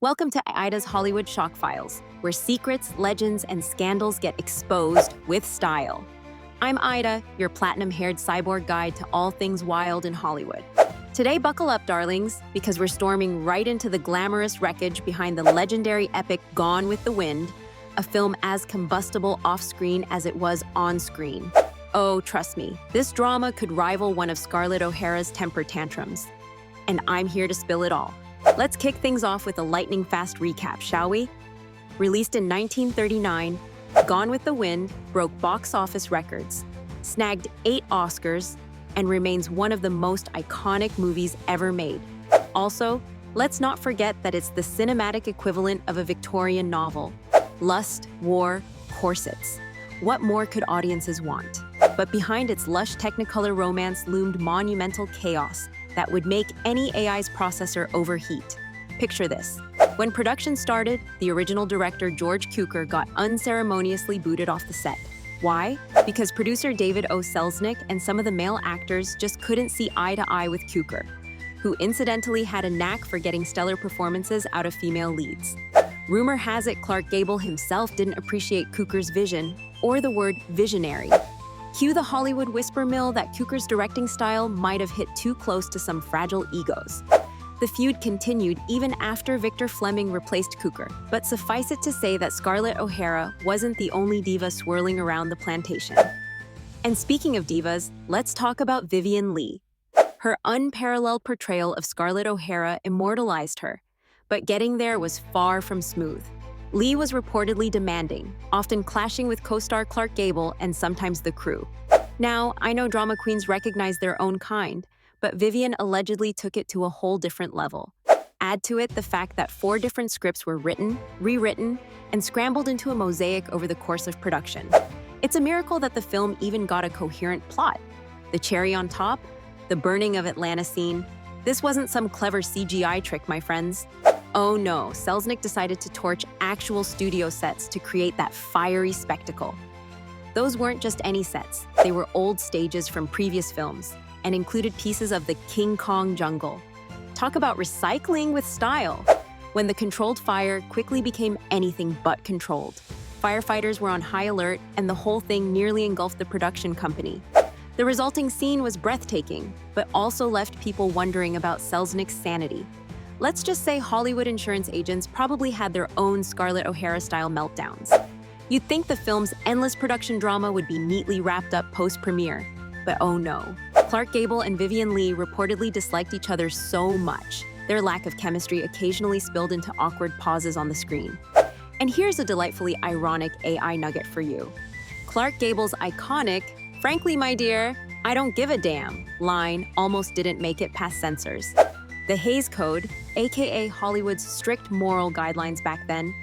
Welcome to Ida's Hollywood Shock Files, where secrets, legends, and scandals get exposed with style. I'm Ida, your platinum-haired cyborg guide to all things wild in Hollywood. Today, buckle up, darlings, because we're storming right into the glamorous wreckage behind the legendary epic Gone with the Wind, a film as combustible off-screen as it was on-screen. Oh, trust me, this drama could rival one of Scarlett O'Hara's temper tantrums. And I'm here to spill it all. Let's kick things off with a lightning-fast recap, shall we? Released in 1939, Gone with the Wind broke box office records, snagged 8 Oscars, and remains one of the most iconic movies ever made. Also, let's not forget that it's the cinematic equivalent of a Victorian novel. Lust, war, corsets. What more could audiences want? But behind its lush Technicolor romance loomed monumental chaos that would make any AI's processor overheat. Picture this. When production started, the original director George Cukor got unceremoniously booted off the set. Why? Because producer David O. Selznick and some of the male actors just couldn't see eye to eye with Cukor, who incidentally had a knack for getting stellar performances out of female leads. Rumor has it Clark Gable himself didn't appreciate Cukor's vision, or the word visionary. Cue the Hollywood whisper mill that Cukor's directing style might have hit too close to some fragile egos. The feud continued even after Victor Fleming replaced Cukor, but suffice it to say that Scarlett O'Hara wasn't the only diva swirling around the plantation. And speaking of divas, let's talk about Vivien Leigh. Her unparalleled portrayal of Scarlett O'Hara immortalized her, but getting there was far from smooth. Leigh was reportedly demanding, often clashing with co-star Clark Gable and sometimes the crew. Now, I know drama queens recognize their own kind, but Vivien allegedly took it to a whole different level. Add to it the fact that 4 different scripts were written, rewritten, and scrambled into a mosaic over the course of production. It's a miracle that the film even got a coherent plot. The cherry on top? The burning of Atlanta scene. This wasn't some clever CGI trick, my friends. Oh no, Selznick decided to torch actual studio sets to create that fiery spectacle. Those weren't just any sets, they were old stages from previous films and included pieces of the King Kong jungle. Talk about recycling with style. When the controlled fire quickly became anything but controlled. Firefighters were on high alert and the whole thing nearly engulfed the production company. The resulting scene was breathtaking, but also left people wondering about Selznick's sanity. Let's just say Hollywood insurance agents probably had their own Scarlett O'Hara-style meltdowns. You'd think the film's endless production drama would be neatly wrapped up post-premiere, but oh no. Clark Gable and Vivien Leigh reportedly disliked each other so much, their lack of chemistry occasionally spilled into awkward pauses on the screen. And here's a delightfully ironic AI nugget for you. Clark Gable's iconic, "Frankly, my dear, I don't give a damn" line almost didn't make it past censors. The Hays Code, aka Hollywood's strict moral guidelines back then,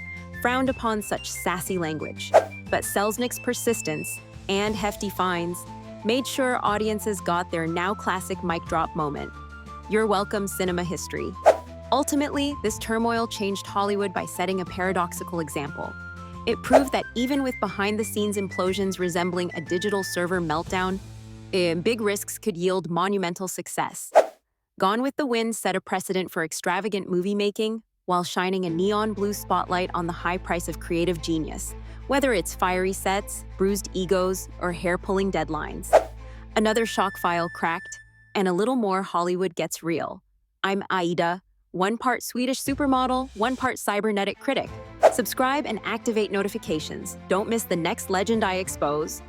frowned upon such sassy language. But Selznick's persistence and hefty fines made sure audiences got their now classic mic drop moment. You're welcome, cinema history. Ultimately, this turmoil changed Hollywood by setting a paradoxical example. It proved that even with behind-the-scenes implosions resembling a digital server meltdown, big risks could yield monumental success. Gone with the Wind set a precedent for extravagant movie-making while shining a neon blue spotlight on the high price of creative genius, whether it's fiery sets, bruised egos, or hair-pulling deadlines. Another shock file cracked, and a little more Hollywood gets real. I'm Aida, one part Swedish supermodel, one part cybernetic critic. Subscribe and activate notifications. Don't miss the next legend I expose.